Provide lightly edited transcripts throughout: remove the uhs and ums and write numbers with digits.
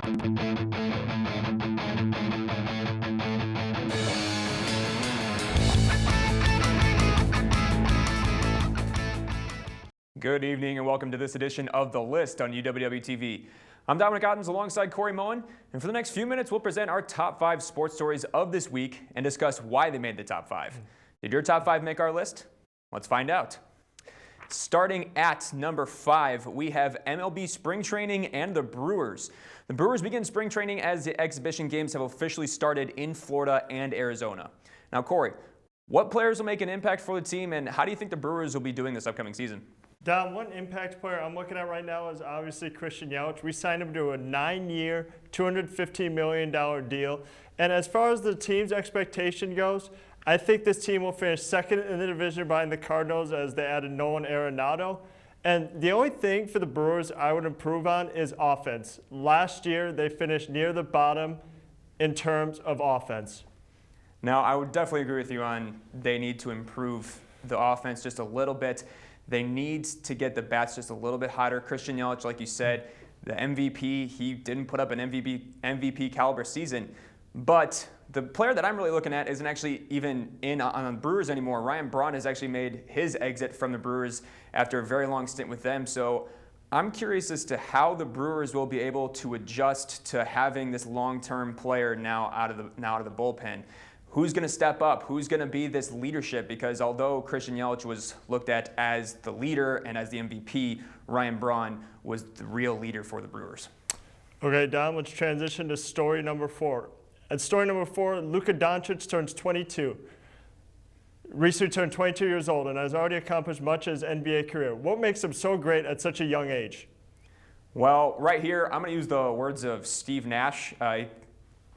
Good evening and welcome to this edition of The List on UWW-TV. I'm Dominic Ottens alongside Moen, and for the next few minutes we'll present our top 5 sports stories of this week and discuss why they made the top 5. Did your top 5 make our list? Let's find out. Starting at number 5, we have MLB spring training and the Brewers. The Brewers begin spring training as the exhibition games have officially started in Florida and Arizona. Now, Corey, what players will make an impact for the team, and how do you think the Brewers will be doing this upcoming season? Dom, one impact player I'm looking at right now is obviously Giannis. We signed him to a 9-year, $215 million deal. And as far as the team's expectation goes, I think this team will finish second in the division behind the Cardinals as they added Nolan Arenado. And the only thing for the Brewers I would improve on is offense. Last year, they finished near the bottom in terms of offense. Now, I would definitely agree with you on they need to improve the offense just a little bit. They need to get the bats just a little bit hotter. Giannis, like you said, the MVP, he didn't put up an MVP caliber season. But the player that I'm really looking at isn't actually even in on the Brewers anymore. Ryan Braun has actually made his exit from the Brewers after a very long stint with them. So I'm curious as to how the Brewers will be able to adjust to having this long-term player now out of the bullpen. Who's going to step up? Who's going to be this leadership? Because although Giannis was looked at as the leader and as the MVP, Ryan Braun was the real leader for the Brewers. Okay, Dom, let's transition to story number 4. At story number 4, Luka Dončić turns 22. Recently turned 22 years old and has already accomplished much of his NBA career. What makes him so great at such a young age? Well, right here, I'm going to use the words of Steve Nash. I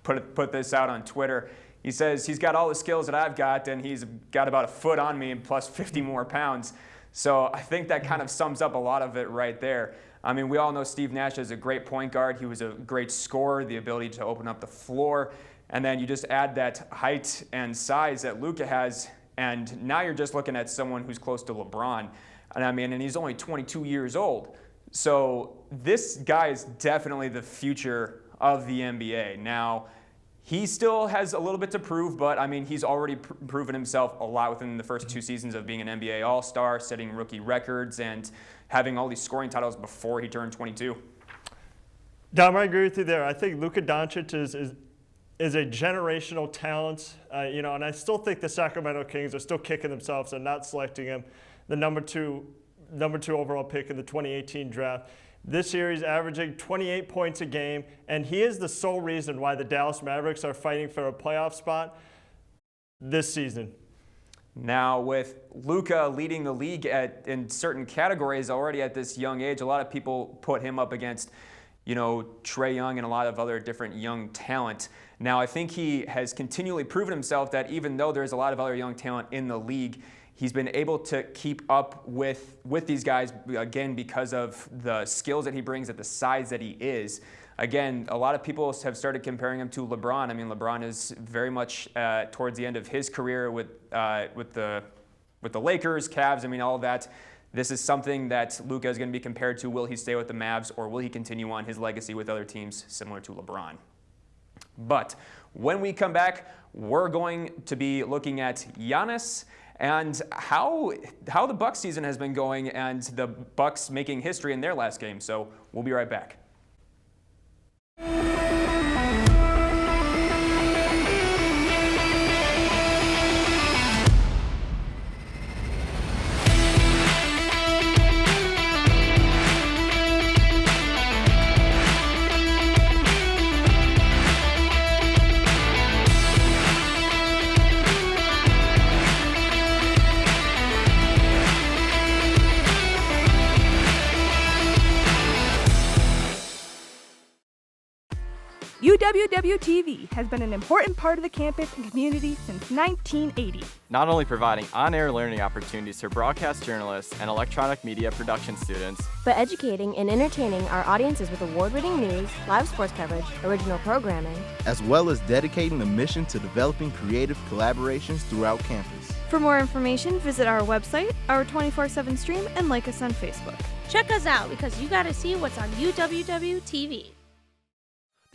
put this out on Twitter. He says he's got all the skills that I've got, and he's got about a foot on me and plus 50 more pounds. So I think that kind of sums up a lot of it right there. I mean, we all know Steve Nash is a great point guard. He was a great scorer, the ability to open up the floor. And then you just add that height and size that Luka has, and now you're just looking at someone who's close to LeBron. And I mean, and he's only 22 years old. So this guy is definitely the future of the NBA. Now, he still has a little bit to prove, but I mean, he's already proven himself a lot within the first 2 seasons of being an NBA All-Star, setting rookie records, and having all these scoring titles before he turned 22. Dom, I agree with you there. I think Luka Dončić is a generational talent, and I still think the Sacramento Kings are still kicking themselves and not selecting him the number two overall pick in the 2018 draft. This year, he's averaging 28 points a game, and he is the sole reason why the Dallas Mavericks are fighting for a playoff spot this season. Now, with Luka leading the league in certain categories already at this young age, a lot of people put him up against, Trae Young and a lot of other different young talent. Now, I think he has continually proven himself that even though there's a lot of other young talent in the league, he's been able to keep up with these guys, again, because of the skills that he brings at the size that he is. Again, a lot of people have started comparing him to LeBron. I mean, LeBron is very much towards the end of his career with the Lakers, Cavs, I mean, all of that. This is something that Luka is going to be compared to. Will he stay with the Mavs, or will he continue on his legacy with other teams similar to LeBron? But when we come back, we're going to be looking at Giannis and how the Bucks season has been going, and the Bucks making history in their last game. So we'll be right back. UWW-TV has been an important part of the campus and community since 1980. Not only providing on-air learning opportunities for broadcast journalists and electronic media production students, but educating and entertaining our audiences with award-winning news, live sports coverage, original programming, as well as dedicating the mission to developing creative collaborations throughout campus. For more information, visit our website, our 24/7 stream, and like us on Facebook. Check us out because you gotta see what's on UWW-TV.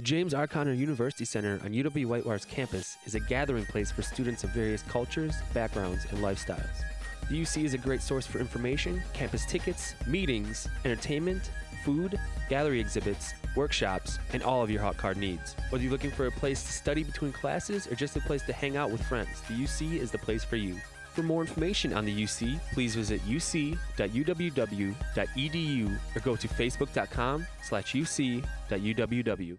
The James R. Conner University Center on UW-Whitewater's campus is a gathering place for students of various cultures, backgrounds, and lifestyles. The UC is a great source for information, campus tickets, meetings, entertainment, food, gallery exhibits, workshops, and all of your hot card needs. Whether you're looking for a place to study between classes or just a place to hang out with friends, the UC is the place for you. For more information on the UC, please visit uc.uww.edu or go to facebook.com/uc.uww.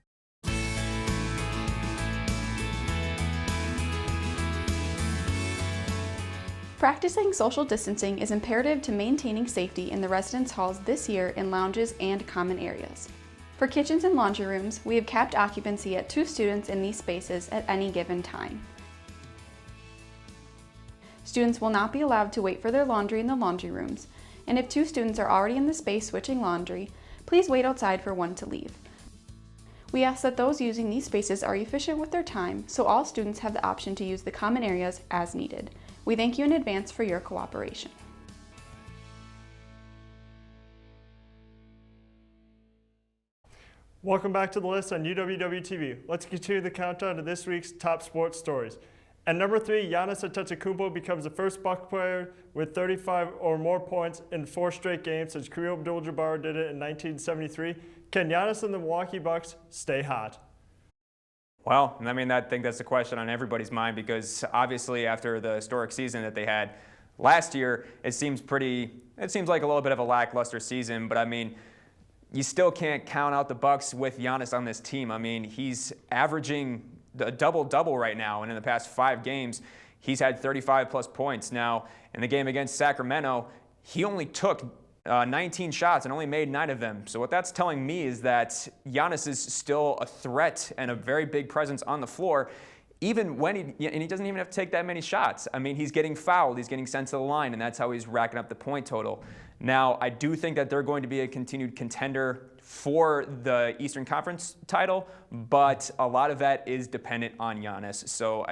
Practicing social distancing is imperative to maintaining safety in the residence halls this year in lounges and common areas. For kitchens and laundry rooms, we have capped occupancy at 2 students in these spaces at any given time. Students will not be allowed to wait for their laundry in the laundry rooms, and if 2 students are already in the space switching laundry, please wait outside for one to leave. We ask that those using these spaces are efficient with their time, so all students have the option to use the common areas as needed. We thank you in advance for your cooperation. Welcome back to the list on UWW-TV. Let's continue the countdown to this week's top sports stories. At number 3, Giannis Antetokounmpo becomes the first Buck player with 35 or more points in 4 straight games since Kareem Abdul-Jabbar did it in 1973. Can Giannis and the Milwaukee Bucks stay hot? Well, I mean, I think that's the question on everybody's mind because obviously after the historic season that they had last year, it seems like a little bit of a lackluster season, but I mean, you still can't count out the Bucks with Giannis on this team. I mean, he's averaging a double-double right now, and in the past 5 games, he's had 35-plus points. Now, in the game against Sacramento, he only took 19 shots and only made 9 of them. So what that's telling me is that Giannis is still a threat and a very big presence on the floor, even when he doesn't even have to take that many shots. I mean, he's getting fouled, he's getting sent to the line, and that's how he's racking up the point total. Now, I do think that they're going to be a continued contender for the Eastern Conference title, but a lot of that is dependent on Giannis. So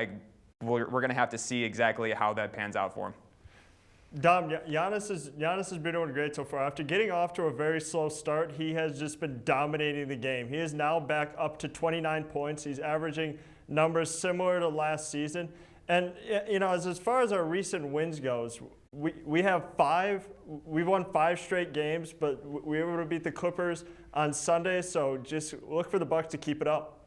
we're going to have to see exactly how that pans out for him. Dom, Giannis has been doing great so far. After getting off to a very slow start, he has just been dominating the game. He is now back up to 29 points. He's averaging numbers similar to last season. And you know, as far as our recent wins goes, we've won 5 straight games, but we were able to beat the Clippers on Sunday. So just look for the Bucks to keep it up.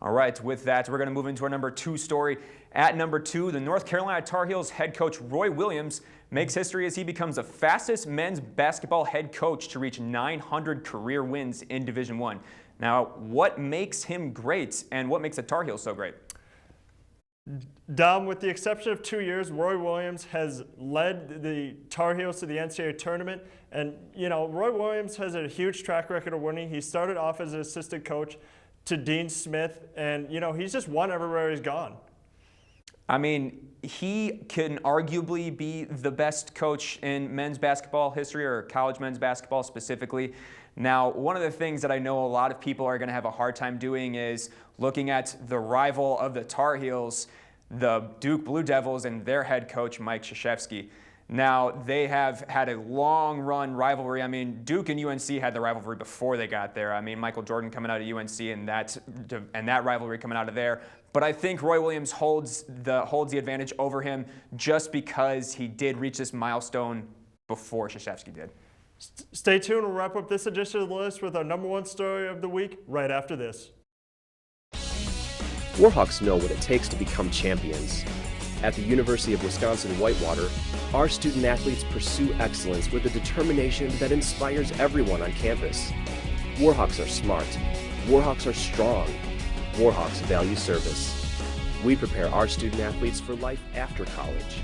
All right, with that, we're going to move into our number 2 story. At number 2, the North Carolina Tar Heels head coach Roy Williams makes history as he becomes the fastest men's basketball head coach to reach 900 career wins in Division I. Now, what makes him great, and what makes the Tar Heels so great? Dom, with the exception of 2 years, Roy Williams has led the Tar Heels to the NCAA tournament. And, you know, Roy Williams has a huge track record of winning. He started off as an assistant coach to Dean Smith, and, you know, he's just won everywhere he's gone. I mean, he can arguably be the best coach in men's basketball history, or college men's basketball specifically. Now, one of the things that I know a lot of people are going to have a hard time doing is looking at the rival of the Tar Heels, the Duke Blue Devils, and their head coach, Mike Krzyzewski. Now, they have had a long-run rivalry. I mean, Duke and UNC had the rivalry before they got there. I mean, Michael Jordan coming out of UNC and that rivalry coming out of there. But I think Roy Williams holds the advantage over him just because he did reach this milestone before Krzyzewski did. Stay tuned. We'll wrap up this edition of the list with our number 1 story of the week right after this. Warhawks know what it takes to become champions. At the University of Wisconsin-Whitewater, our student athletes pursue excellence with a determination that inspires everyone on campus. Warhawks are smart. Warhawks are strong. Warhawks value service. We prepare our student athletes for life after college.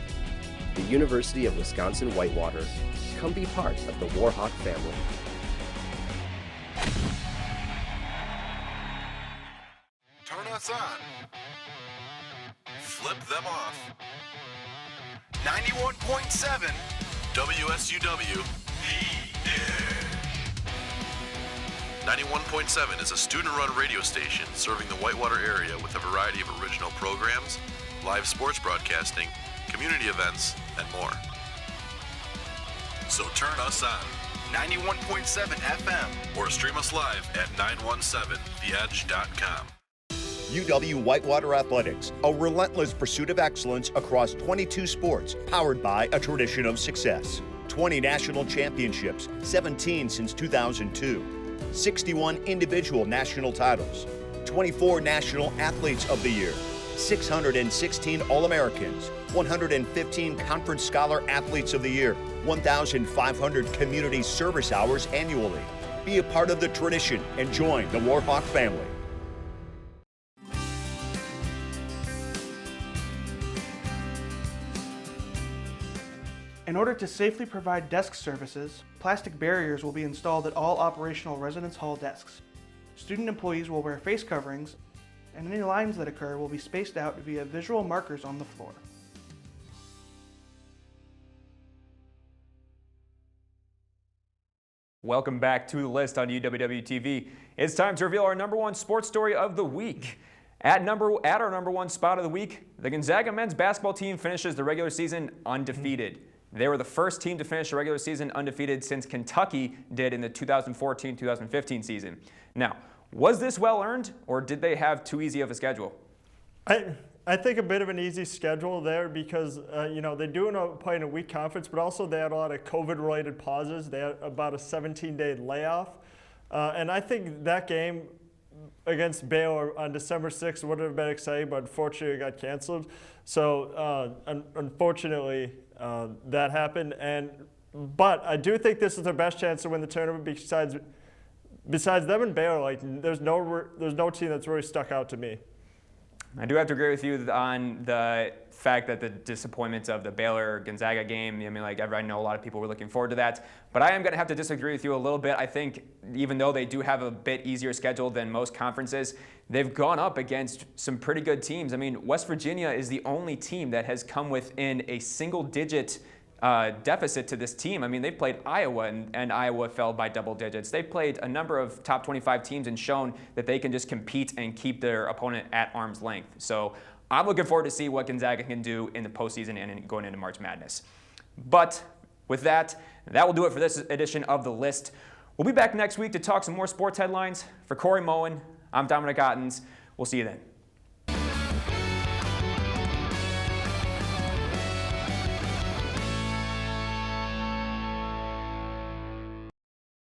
The University of Wisconsin-Whitewater. Come be part of the Warhawk family. Turn us on. Flip them off. 91.7 WSUW. 91.7 is a student-run radio station serving the Whitewater area with a variety of original programs, live sports broadcasting, community events, and more. So turn us on. 91.7 FM, or stream us live at 917theedge.com. UW Whitewater Athletics, a relentless pursuit of excellence across 22 sports, powered by a tradition of success. 20 national championships, 17 since 2002. 61 individual national titles. 24 National Athletes of the Year. 616 All-Americans. 115 Conference Scholar Athletes of the Year. 1,500 community service hours annually. Be a part of the tradition and join the Warhawk family. In order to safely provide desk services, plastic barriers will be installed at all operational residence hall desks. Student employees will wear face coverings, and any lines that occur will be spaced out via visual markers on the floor. Welcome back to The List on UWW-TV. It's time to reveal our number one sports story of the week. At our number one spot of the week, the Gonzaga men's basketball team finishes the regular season undefeated. They were the first team to finish the regular season undefeated since Kentucky did in the 2014-2015 season. Now, was this well earned, or did they have too easy of a schedule? I think a bit of an easy schedule there because, they do play in a weak conference, but also they had a lot of COVID-related pauses. They had about a 17-day layoff. And I think that game against Baylor on December 6th would have been exciting, but unfortunately it got canceled. So unfortunately, that happened. But I do think this is their best chance to win the tournament besides them and Baylor. Like, there's no team that's really stuck out to me. I do have to agree with you on the fact that the disappointments of the Baylor-Gonzaga game, I know a lot of people were looking forward to that, but I am going to have to disagree with you a little bit. I think even though they do have a bit easier schedule than most conferences, they've gone up against some pretty good teams. West Virginia is the only team that has come within a single-digit deficit to this team. They've played Iowa, and Iowa fell by double digits. They've played a number of top 25 teams and shown that they can just compete and keep their opponent at arm's length. So I'm looking forward to see what Gonzaga can do in the postseason and going into March Madness. But with that will do it for this edition of The List. We'll be back next week to talk some more sports headlines. For Corey Moen, I'm Dominic Ottens. We'll see you then.